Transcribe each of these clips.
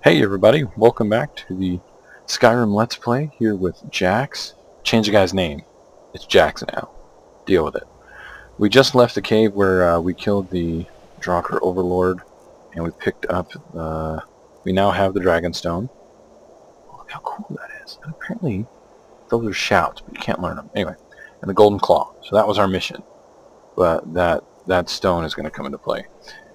Hey everybody, welcome back to the Skyrim Let's Play here with Jax. Change the guy's name. It's Jax now. Deal with it. We just left the cave where we killed the Drakar Overlord and we picked up, we now have the Dragonstone. Look how cool that is. And apparently those are shouts, but you can't learn them. Anyway, and the Golden Claw. So that was our mission. But that stone is going to come into play.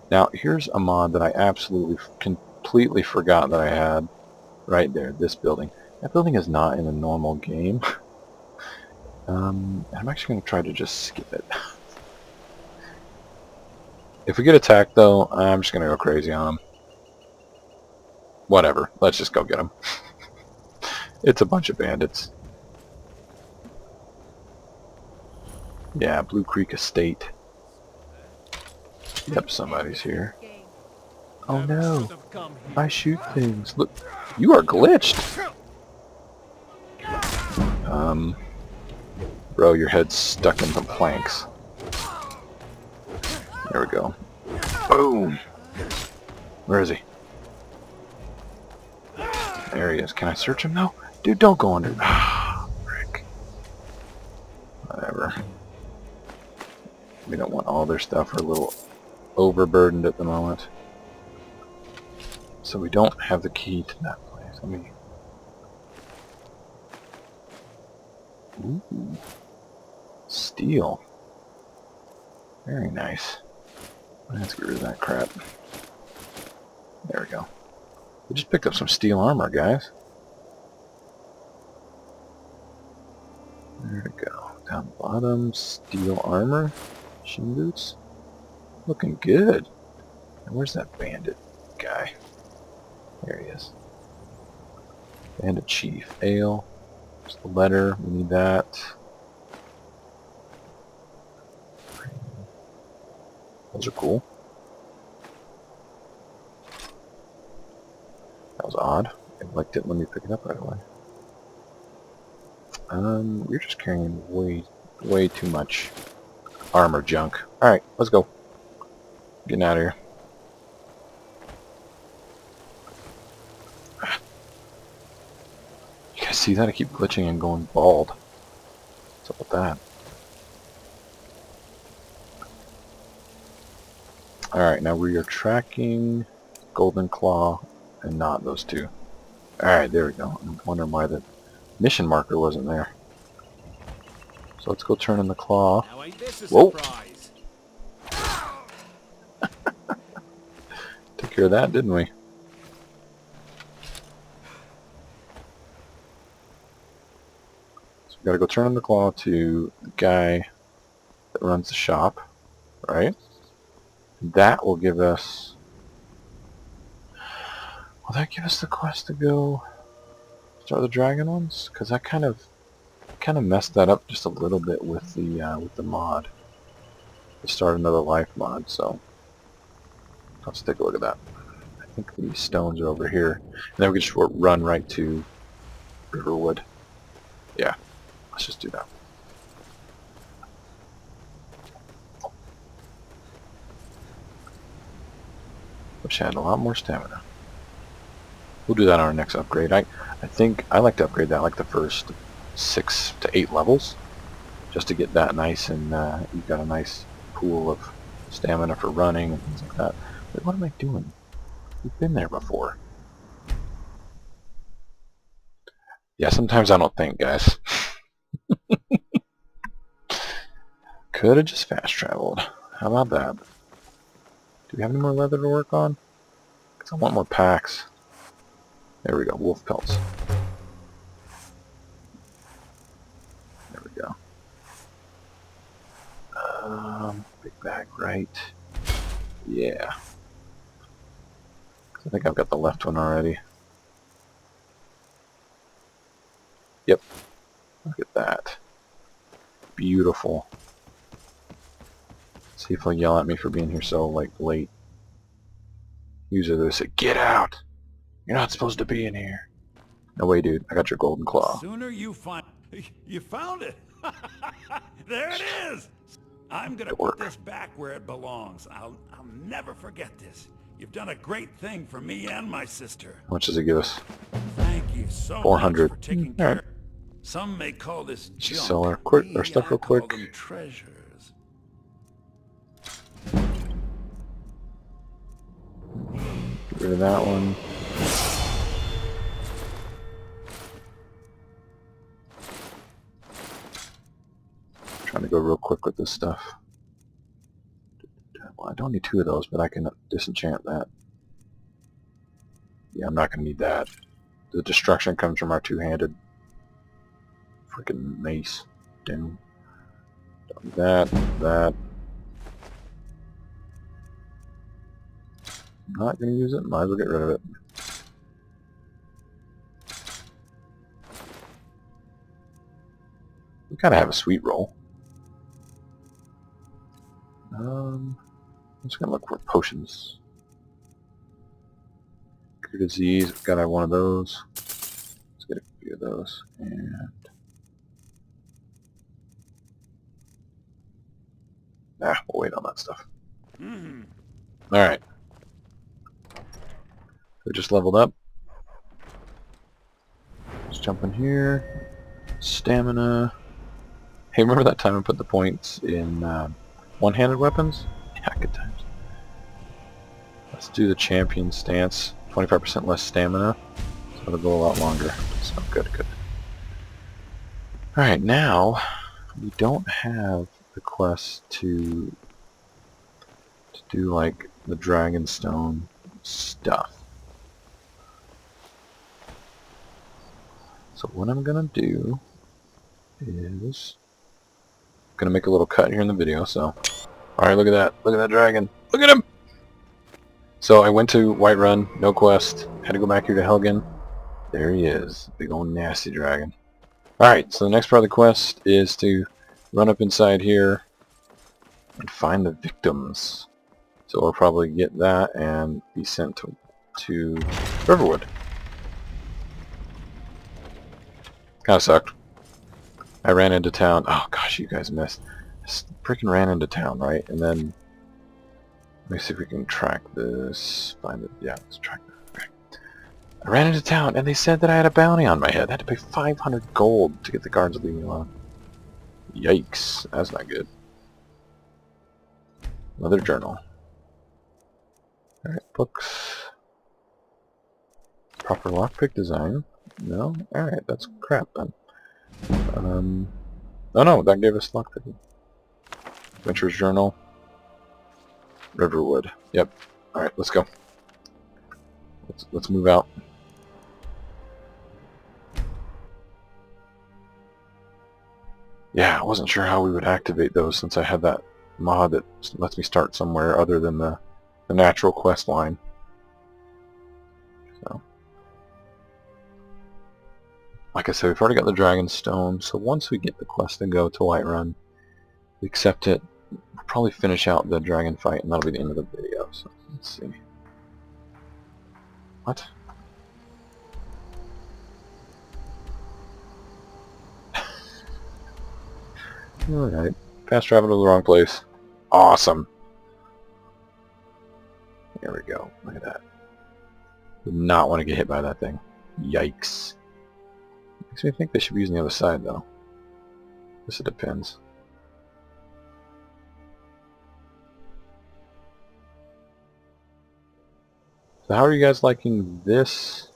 Now here's a mod that I absolutely completely forgot that I had right there, this building. That building is not in a normal game. I'm actually going to try to just skip it. If we get attacked though, I'm just going to go crazy on them. Whatever, let's just go get them. It's a bunch of bandits. Yeah, Blue Creek Estate. Yep, somebody's here. Oh no, I shoot things. Look, you are glitched. Bro, your head's stuck in the planks. There we go. Boom. Where is he? There he is. Can I search him now? Dude, don't go under. Ah, frick. Whatever. We don't want all their stuff. We're a little overburdened at the moment. So we don't have the key to that place. Let me... Ooh. Steel. Very nice. Let's get rid of that crap. There we go. We just picked up some steel armor, guys. There we go. Down the bottom, steel armor. Shin boots. Looking good. And where's that bandit guy? There he is. Bandit Chief. Ale. There's the letter. We need that. Those are cool. That was odd. It like didn't let me pick it up right away. You're just carrying way too much armor junk. Alright, let's go. Getting out of here. You guys see that? I keep glitching and going bald. What's up with that? Alright, now we are tracking Golden Claw and not those two. Alright, there we go. I'm wondering why the mission marker wasn't there. So let's go turn in the claw. Whoa! Took care of that, didn't we? So we gotta go turn in the claw to the guy that runs the shop, right? That will give us... Will that give us the quest to go start the dragon ones? Because I kind of messed that up just a little bit with the mod. To start another life mod, so let's take a look at that. I think these stones are over here. And then we can just run right to Riverwood. Yeah, let's just do that. Wish I had a lot more stamina. We'll do that on our next upgrade. I think I like to upgrade that like the first 6 to 8 levels, just to get that nice and you've got a nice pool of stamina for running and things like that. Wait, what am I doing? We've been there before. Yeah, sometimes I don't think, guys. Could have just fast traveled. How about that? Do we have any more leather to work on? Because I want more packs. There we go, wolf pelts. There we go. Big bag, right? Yeah. I think I've got the left one already. Yep. Look at that. Beautiful. See if he'll yell at me for being here so late. Usually they say, "Get out! You're not supposed to be in here." No way, dude. I got your golden claw. Sooner you found it. There it is. I'm gonna put this back where it belongs. I'll never forget this. You've done a great thing for me and my sister. How much does it give us? Thank you so 400. much for taking All right. care. Some may call this Let's just junk. sell our stuff I real call quick. them treasures. Get rid of that one. Trying to go real quick with this stuff. Well, I don't need 2 of those, but I can disenchant that. Yeah, I'm not going to need that. The destruction comes from our 2-handed freaking mace. Doom. Don't need that. Not going to use it. Might as well get rid of it. We kind of have a sweet roll. I'm just going to look for potions. Cure disease. Got to have one of those. Let's get a few of those. And we'll wait on that stuff. Alright. We just leveled up. Let's jump in here. Stamina. Hey, remember that time I put the points in one-handed weapons? Yeah, good times. Let's do the champion stance. 25% less stamina. So it'll go a lot longer. So good. Alright, now we don't have the quest to do like the Dragonstone stuff. So what I'm gonna do is gonna make a little cut here in the video. So, alright, look at that dragon, look at him. So I went to Whiterun, no quest, had to go back here to Helgen. There he is, big old nasty dragon. Alright, so the next part of the quest is to run up inside here and find the victims. So we'll probably get that and be sent to Riverwood. Kinda sucked. I ran into town. Oh gosh, you guys missed. Freaking ran into town, right? And then let me see if we can track this. Find it. Yeah, let's track that. Okay. I ran into town and they said that I had a bounty on my head. I had to pay 500 gold to get the guards to leave me alone. Yikes. That's not good. Another journal. Alright, books. Proper lockpick design. No? Alright, that's crap then. Oh no, that gave us lockpicking. Adventurer's Journal. Riverwood. Yep. Alright, let's go. Let's move out. Yeah, I wasn't sure how we would activate those since I had that mod that lets me start somewhere other than the natural quest line. So, like I said, we've already got the Dragonstone, so once we get the quest to go to Whiterun, we accept it, we'll probably finish out the dragon fight, and that'll be the end of the video. So, let's see. What? Alright. Fast travel to the wrong place. Awesome. There we go. Look at that. Would not want to get hit by that thing. Yikes. Makes me think they should be using the other side, though. Guess it depends. So how are you guys liking this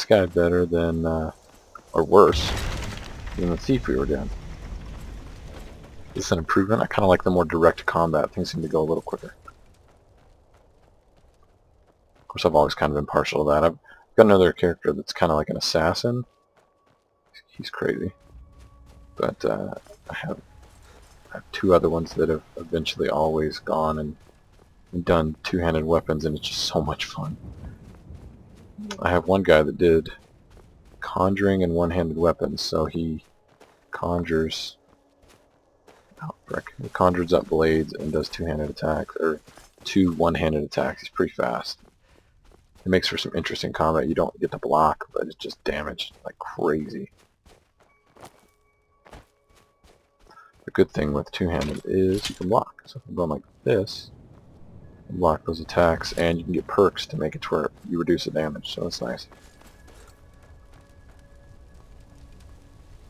guy better than, or worse, than the thief we were doing? Is this an improvement? I kind of like the more direct combat. Things seem to go a little quicker. Of course, I've always kind of been partial to that. I've got another character that's kind of like an assassin. He's crazy. But I have 2 other ones that have eventually always gone and done 2-handed weapons, and it's just so much fun. I have one guy that did conjuring and 1-handed weapons, so he conjures... Oh, frick. He conjures up blades and does 2-handed attacks, or 2 1-handed attacks. He's pretty fast. It makes for some interesting combat. You don't get to block, but it's just damaged like crazy. The good thing with 2-handed is you can block. So if I'm going like this, block those attacks, and you can get perks to make it to where you reduce the damage, so that's nice.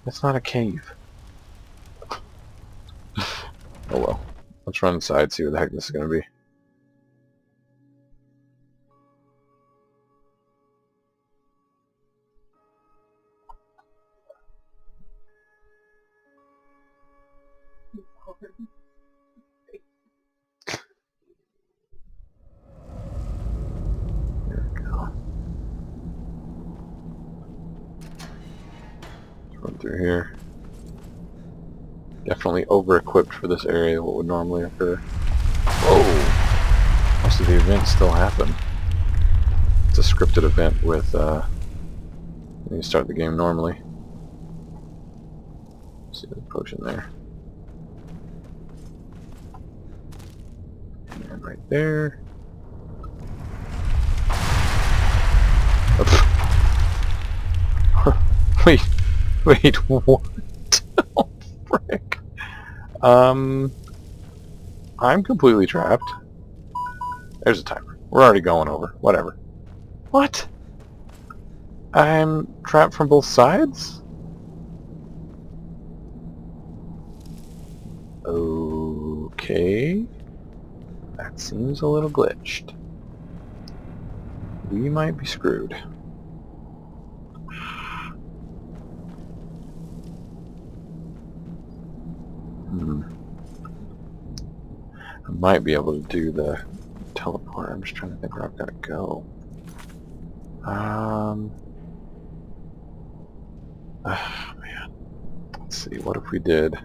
That's not a cave. Oh well. Let's run inside, see what the heck this is going to be. There we go. Let's run through here. Definitely over-equipped for this area, what would normally occur. Whoa! Most of the events still happen. It's a scripted event with, when you start the game normally. See the potion there. And right there. Wait, what? Oh, frick. I'm completely trapped. There's a timer. We're already going over. Whatever. What? I'm trapped from both sides? Okay. That seems a little glitched. We might be screwed. I might be able to do the teleport. I'm just trying to think where I've got to go. Man. Let's see, what if we did...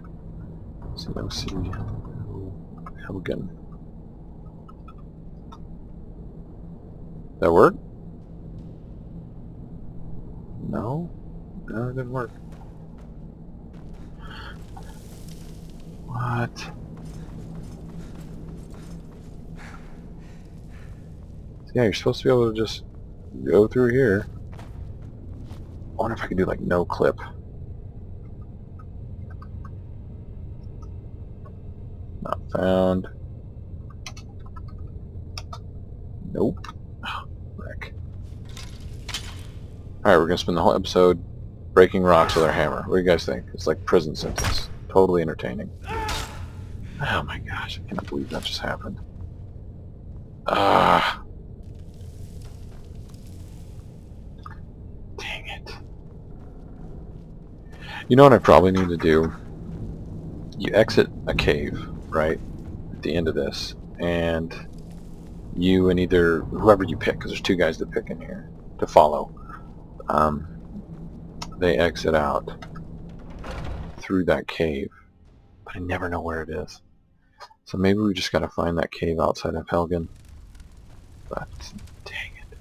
Let's see, Helgen. That work? No? No, it didn't work. What? Yeah, you're supposed to be able to just go through here. I wonder if I can do like no clip. Not found. Nope. Oh, frick. Alright, we're gonna spend the whole episode breaking rocks with our hammer. What do you guys think? It's like prison sentence. Totally entertaining. Oh my gosh, I cannot believe that just happened. Ah. Dang it. You know what I probably need to do? You exit a cave, right? At the end of this, and you and either whoever you pick, because there's two guys to pick in here to follow, they exit out through that cave, but I never know where it is. So maybe we just gotta find that cave outside of Helgen. But dang it.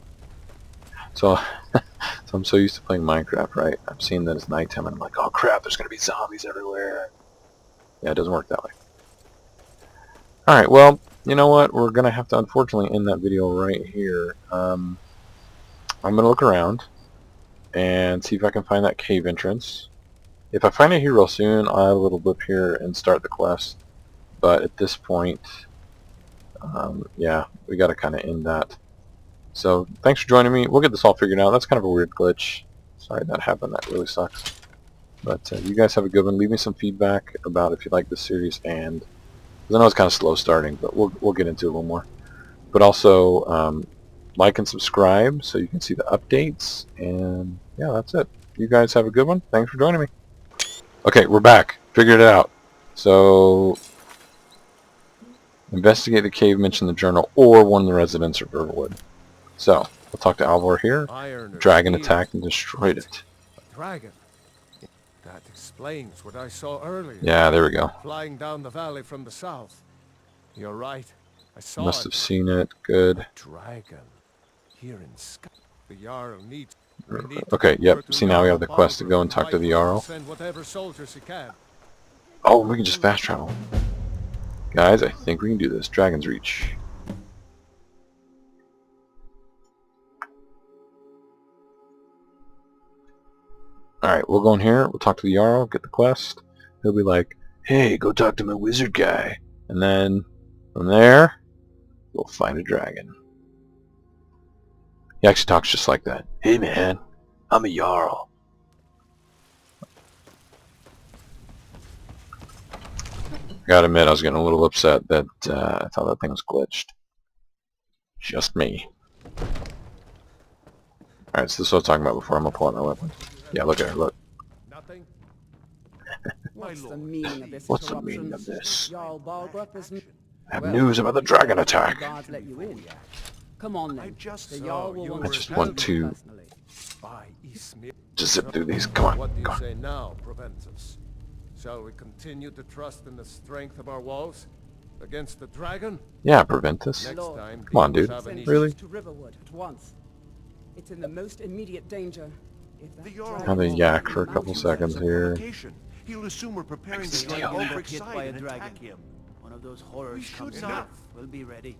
So, so I'm so used to playing Minecraft, right? I'm seeing that it's nighttime and I'm like, oh crap, there's gonna be zombies everywhere. Yeah, it doesn't work that way. Alright, well, you know what? We're gonna have to unfortunately end that video right here. I'm gonna look around and see if I can find that cave entrance. If I find it here real soon, I'll add a little blip here and start the quest. But at this point, yeah, we got to kind of end that. So thanks for joining me. We'll get this all figured out. That's kind of a weird glitch. Sorry that happened. That really sucks. But you guys have a good one. Leave me some feedback about if you like this series, and because I know it's kind of slow starting, but we'll get into it a little more. But also like and subscribe so you can see the updates. And yeah, that's it. You guys have a good one. Thanks for joining me. Okay, we're back. Figured it out. So investigate the cave mentioned in the journal or one of the residents of Riverwood. So, we'll talk to Alvor here. Dragon attacked and destroyed it. A dragon? That explains what I saw earlier. Yeah, there we go. Flying down the valley from the south. You're right. I saw Must have seen it. Good. A dragon. Here in Sky. The Jarl needs... Okay, yep. See, now we have the quest to go and talk to the Jarl. Send whatever soldiers he can. Oh, we can just fast travel. Guys, I think we can do this. Dragon's Reach. Alright, we'll go in here. We'll talk to the Jarl, get the quest. He'll be like, hey, go talk to my wizard guy. And then, from there, Go find a dragon. He actually talks just like that. Hey man, I'm a Jarl. I gotta admit, I was getting a little upset that I thought that thing was glitched. Just me. Alright, so this is what I was talking about before. I'm gonna pull out my weapon. Yeah, look at her, look. Nothing? What's the meaning of this What's the interruption? meaning of this? Jarl Balgrup isn't... I have news about the dragon The attack. guards let you in. Come on then. just The saw Jarl will you want were I just speak want to you to personally. By Ismir. just zip through these. Come on, What do you come on. say now, Proventus? Shall we continue to trust in the strength of our walls against the dragon? Yeah, prevent this. Next Lord, time, Come on, dude. Send Really? to Riverwood at once. It's in the most immediate danger. If that The Jarl dragon Have a is yak in for a the couple mountains. seconds here. Provocation. He'll assume we're preparing to Steal. strike Won't over get hit side by a and dragon. attack him. One of those horrors should comes not. out. We'll be ready.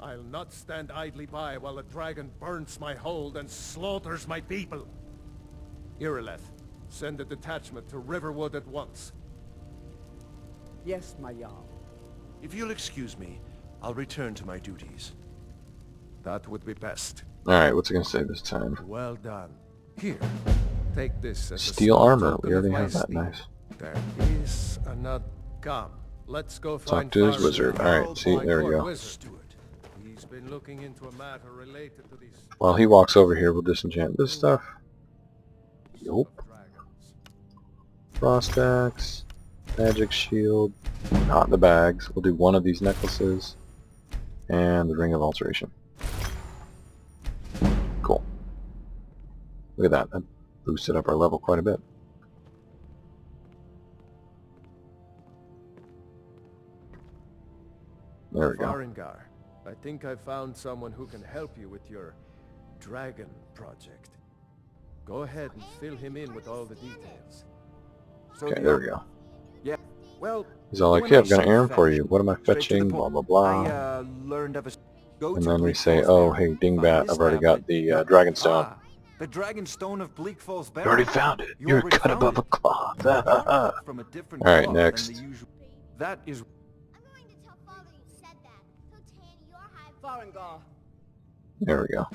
I'll not stand idly by while a dragon burns my hold and slaughters my people. Irileth, send a detachment to Riverwood at once. Yes, my Jarl. If you'll excuse me, I'll return to my duties. That would be best. Alright, what's it gonna say this time? Well done. Here, take this as Steel a small armor. token We already of my have that. esteem. Nice. There is another. Come, let's go Talk find to his Faramir, wizard. Alright, see, my there we court go. wizard. He's been looking into a matter related to these While he walks over here, we'll disenchant this stuff. Yup. dragons. Frost axe, magic shield, not in the bags. We'll do one of these necklaces, and the ring of alteration. Cool. Look at that. That boosted up our level quite a bit. There we go. Farengar, I think I found someone who can help you with your dragon project. Go ahead and fill him in with all the details. So Okay, there we go. Yeah. Well, He's all like, when hey, I I've got an say errand for fetch, you. What am I straight to the fetching? Blah, point. blah, blah. I learned of a And then we say, oh, hey, Dingbat, I've already got the Dragon Stone. The Dragon Stone of Bleak Falls You already found it. You're already cut found above it. a cloth. From a different Alright, cloth next. than the usual. That is I'm going to tell Father you said that. He'll tan your hide. Farengar. There we go.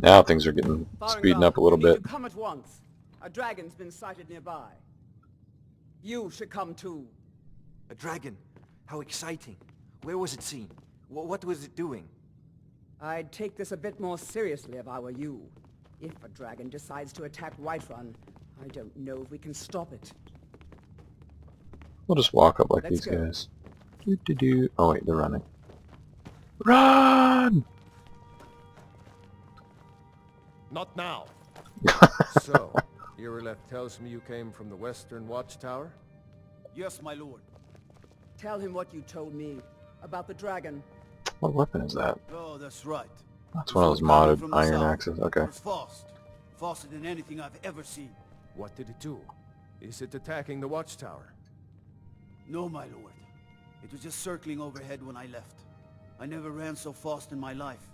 Now things are getting speeding up a little you need bit. to come at once. A dragon's been sighted nearby. You should come too. a dragon. How exciting. Where was it seen? What was it doing? I'd take this a bit more seriously if I were you. If a dragon decides to attack Whiterun, I don't know if we can stop it. We'll just walk up like Let's these go. guys. Doo-doo-doo. Oh wait, they're running. Run! Not now. So, Irileth tells me you came from the Western Watchtower? Yes, my lord. Tell him what you told me about the dragon. What weapon is that? Oh, that's right. That's one of those modded iron axes. Okay. It's fast. Faster than anything I've ever seen. What did it do? Is it attacking the Watchtower? No, my lord. It was just circling overhead when I left. I never ran so fast in my life.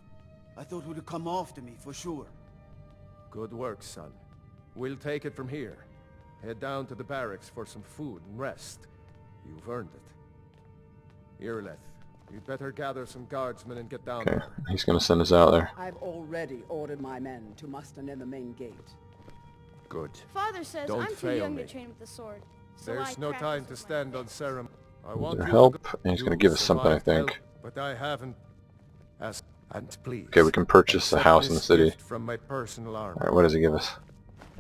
I thought it would come after me, for sure. Good work, son. We'll take it from here. Head down to the barracks for some food and rest. You've earned it. Irileth, you'd better gather some guardsmen and get down Okay. there. He's gonna send us out there. I've already ordered my men to muster near the main gate. Good. Father says Don't I'm too fail young me. to train with the sword. So There's I no time practice to with stand my on fists. ceremony. I want Their you help, to and he's gonna You've give us something, I survived think. well, but I haven't asked. And please. Okay, we can purchase the accept house in the this city. gift from my personal armor. Alright, what does he give us?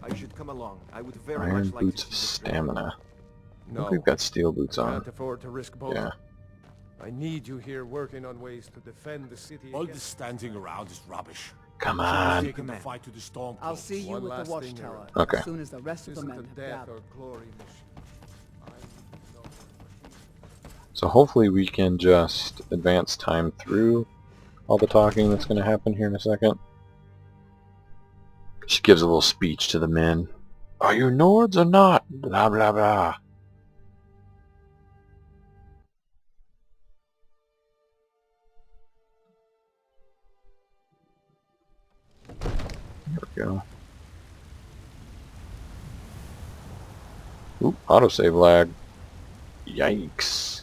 I should come along. I would very Iron much like boots to of see the dragon. stamina. I No, think we've got steel boots can't on. afford to risk both. Yeah. I need you here working on ways to defend the city. All this against- standing around is rubbish. Come We've on. taken the Command. fight to the storm. I'll see you One with last the thing, watchtower Irileth. Okay. as soon as the rest of This the isn't men a have death gathered. or glory mission. So hopefully we can just advance time through all the talking that's going to happen here in a second. She gives a little speech to the men. Are you Nords or not? Blah blah blah. There we go. Oop, autosave lag. Yikes.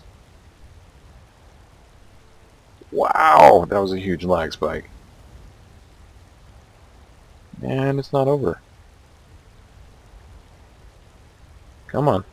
Wow, that was a huge lag spike. And it's not over. Come on.